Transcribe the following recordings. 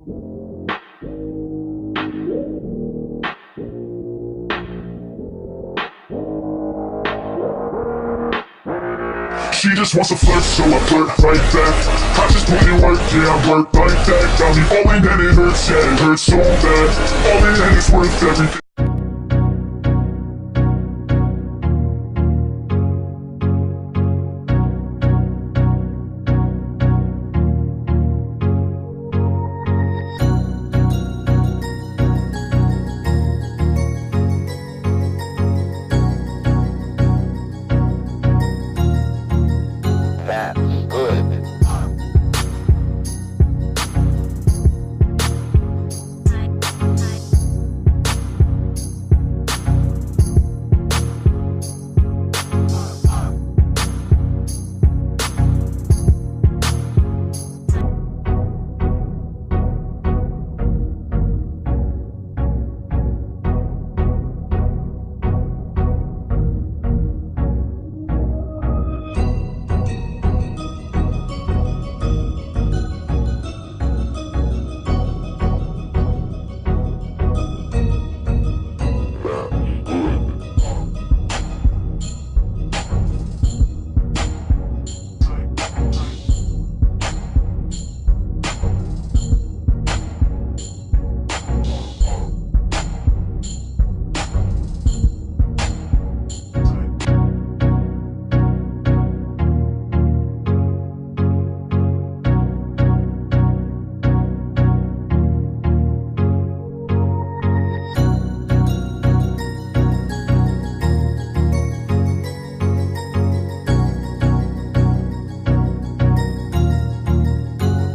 She just wants to flirt, so I flirt like that. I just put in work, yeah, I work like that. Got me falling and it hurts, yeah, it hurts so bad. All in and it's worth everything. That's good.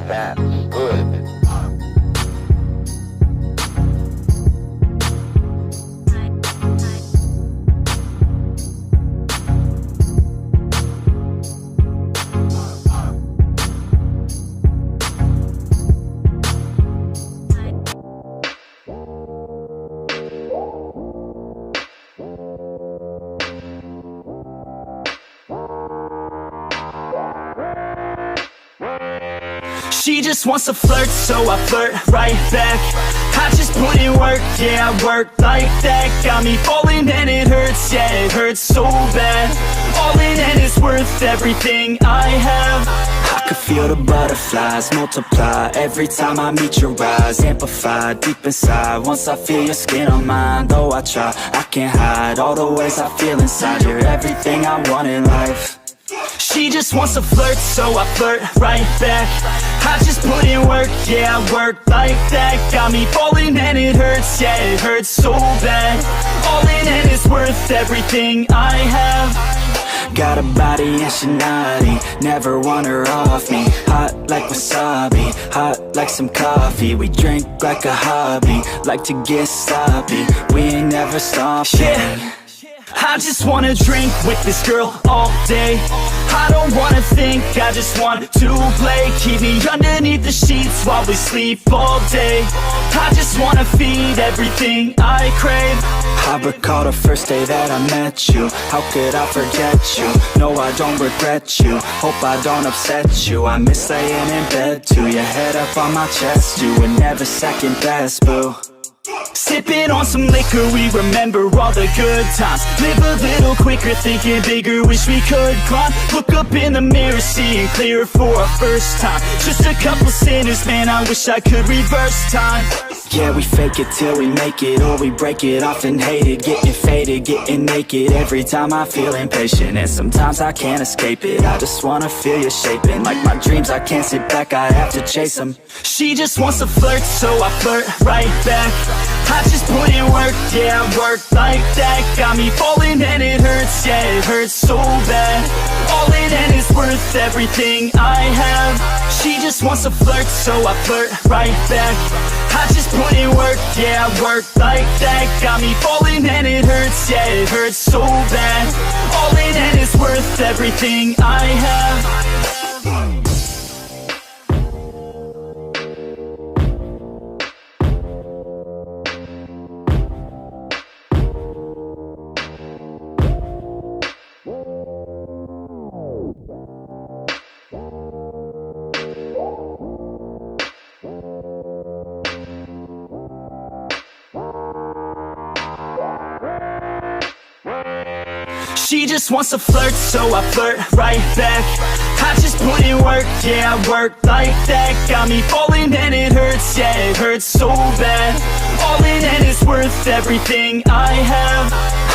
That's good. She just wants to flirt, so I flirt right back. I just put in work, yeah, I work like that. Got me falling and it hurts, yeah, it hurts so bad. All in and it's worth everything I have. I could feel the butterflies multiply every time I meet your eyes. Amplified deep inside, once I feel your skin on mine. Though I try, I can't hide all the ways I feel inside. You're everything I want in life. She just wants to flirt, so I flirt right back. I just put in work, yeah, I work like that. Got me falling and it hurts, yeah, it hurts so bad. All in and it's worth everything I have. Got a body and she naughty, never want her off me. Hot like wasabi, hot like some coffee. We drink like a hobby, like to get sloppy. We ain't never stopping. Yeah. I just wanna drink with this girl all day. I don't wanna think, I just want to play. Keep me underneath the sheets while we sleep all day. I just wanna feed everything I crave. I recall the first day that I met you. How could I forget you? No, I don't regret you. Hope I don't upset you. I miss laying in bed too. Your head up on my chest, you were never second best, boo. Sipping on some liquor, we remember all the good times. Live a little quicker, thinking bigger, wish we could climb. Look up in the mirror, seeing clear for our first time. Just a couple sinners, man, I wish I could reverse time. Yeah, we fake it till we make it, or we break it off and hate it. Getting faded, getting naked, every time I feel impatient. And sometimes I can't escape it, I just wanna feel you shaping. Like my dreams, I can't sit back, I have to chase them. She just wants to flirt, so I flirt right back. I just put in work, yeah, I work like that. Got me falling and it hurts, yeah, it hurts so bad. All in and it's worth everything I have. She just wants to flirt, so I flirt right back. I just put in work, yeah, I work like that. Got me falling and it hurts, yeah, it hurts so bad. All in and it's worth everything I have. She just wants to flirt, so I flirt right back. I just put in work, yeah, I work like that. Got me falling and it hurts, yeah, it hurts so bad. All in and it's worth everything I have.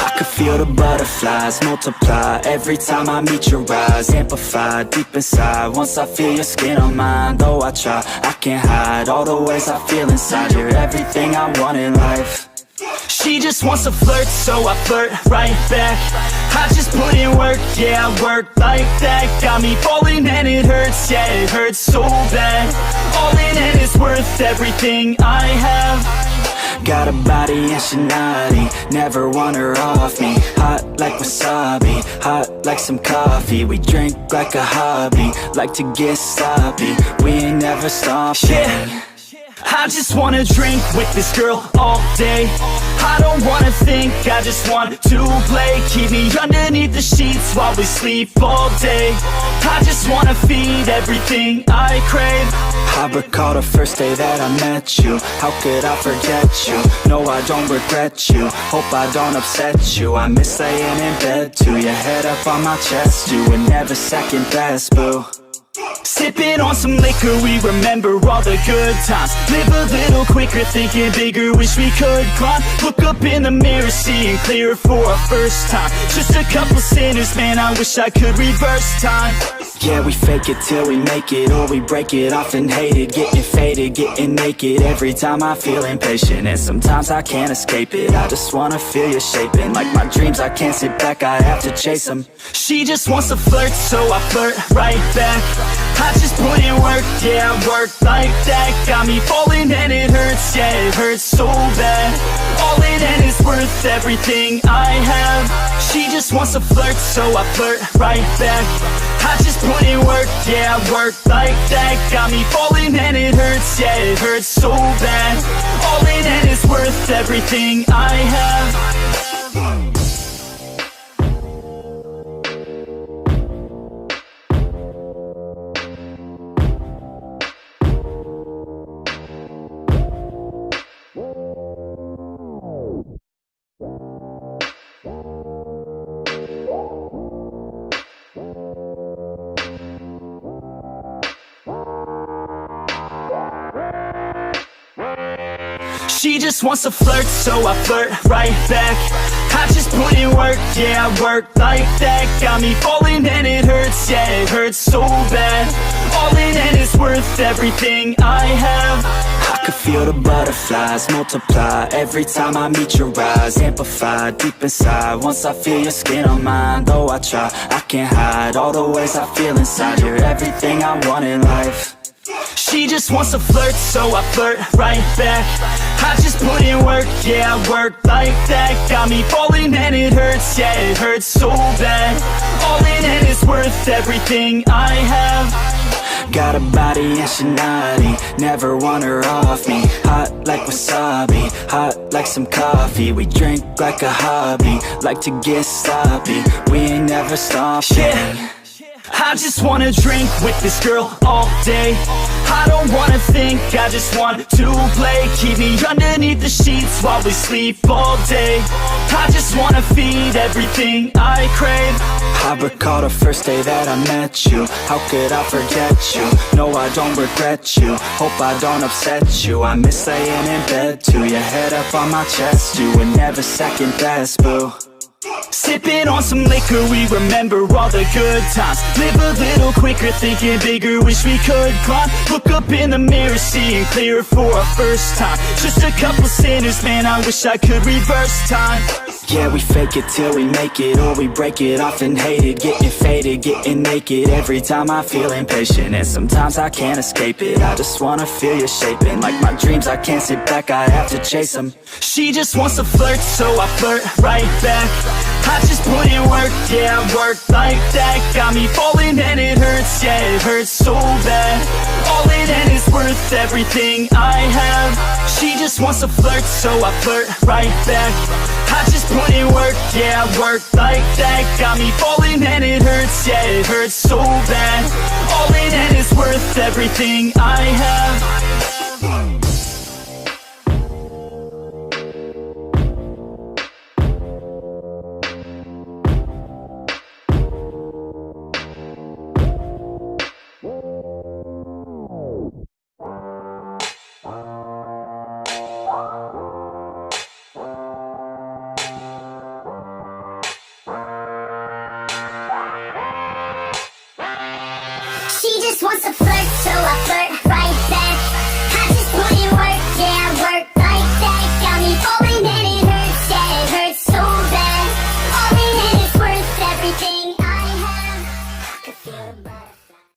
I could feel the butterflies multiply every time I meet your eyes. Amplify deep inside once I feel your skin on mine. Though I try, I can't hide all the ways I feel inside. You're everything I want in life. She just wants to flirt, so I flirt right back. I just put in work, yeah, I work like that. Got me falling and it hurts, yeah, it hurts so bad. All in and it's worth everything I have. Got a body and she naughty, never want her off me. Hot like wasabi, hot like some coffee. We drink like a hobby, like to get sloppy. We ain't never stopping. Yeah. I just wanna drink with this girl all day. I don't wanna think, I just want to play. Keep me underneath the sheets while we sleep all day. I just wanna feed everything I crave. I recall the first day that I met you. How could I forget you? No, I don't regret you. Hope I don't upset you. I miss laying in bed too. Your head up on my chest, you were never second best, boo. Sipping on some liquor, we remember all the good times. Live a little quicker, thinking bigger, wish we could climb. Look up in the mirror, seeing clearer for our first time. Just a couple sinners, man, I wish I could reverse time. Yeah, we fake it till we make it, or we break it off and hate it. Getting faded, getting naked, every time I feel impatient. And sometimes I can't escape it, I just wanna feel you shaping. Like my dreams, I can't sit back, I have to chase them. She just wants to flirt, so I flirt right back. I just put in work, yeah, I work like that. Got me falling and it hurts, yeah, it hurts so bad. All in and it's worth everything I have. She just wants to flirt, so I flirt right back. I just put in work, yeah, I work like that. Got me falling and it hurts, yeah, it hurts so bad. All in and it's worth everything I have. She just wants to flirt, so I flirt right back. I just put in work, yeah, I work like that. Got me falling and it hurts, yeah, it hurts so bad. All in and it's worth everything I have. I could feel the butterflies multiply every time I meet your eyes. Amplify deep inside once I feel your skin on mine. Though I try, I can't hide all the ways I feel inside. You're everything I want in life. She just wants to flirt, so I flirt right back. I just put in work, yeah, I work like that. Got me falling and it hurts, yeah, it hurts so bad. All in and it's worth everything I have. Got a body and she naughty, never want her off me. Hot like wasabi, hot like some coffee. We drink like a hobby, like to get sloppy. We ain't never stopping. Yeah. I just wanna drink with this girl all day. I don't wanna think, I just want to play. Keep me underneath the sheets while we sleep all day. I just wanna feed everything I crave. I recall the first day that I met you. How could I forget you? No, I don't regret you. Hope I don't upset you. I miss laying in bed too. Your head up on my chest, you were never second best, boo. Sipping on some liquor, we remember all the good times. Live a little quicker, thinking bigger, wish we could climb. Look up in the mirror, seeing clearer for our first time. Just a couple sinners, man, I wish I could reverse time. Yeah, we fake it till we make it, or we break it off and hate it. Getting faded, getting naked, every time I feel impatient. And sometimes I can't escape it, I just wanna feel you shaping. Like my dreams, I can't sit back, I have to chase them. She just wants to flirt, so I flirt right back. I just put in work, yeah, I work like that. Got me falling and it hurts, yeah, it hurts so bad. All in and it's worth everything I have. She just wants to flirt, so I flirt right back. I just put in work, yeah, I work like that. Got me falling and it hurts, yeah, it hurts so bad. All in and it's worth everything I have. just wants to flirt, so I flirt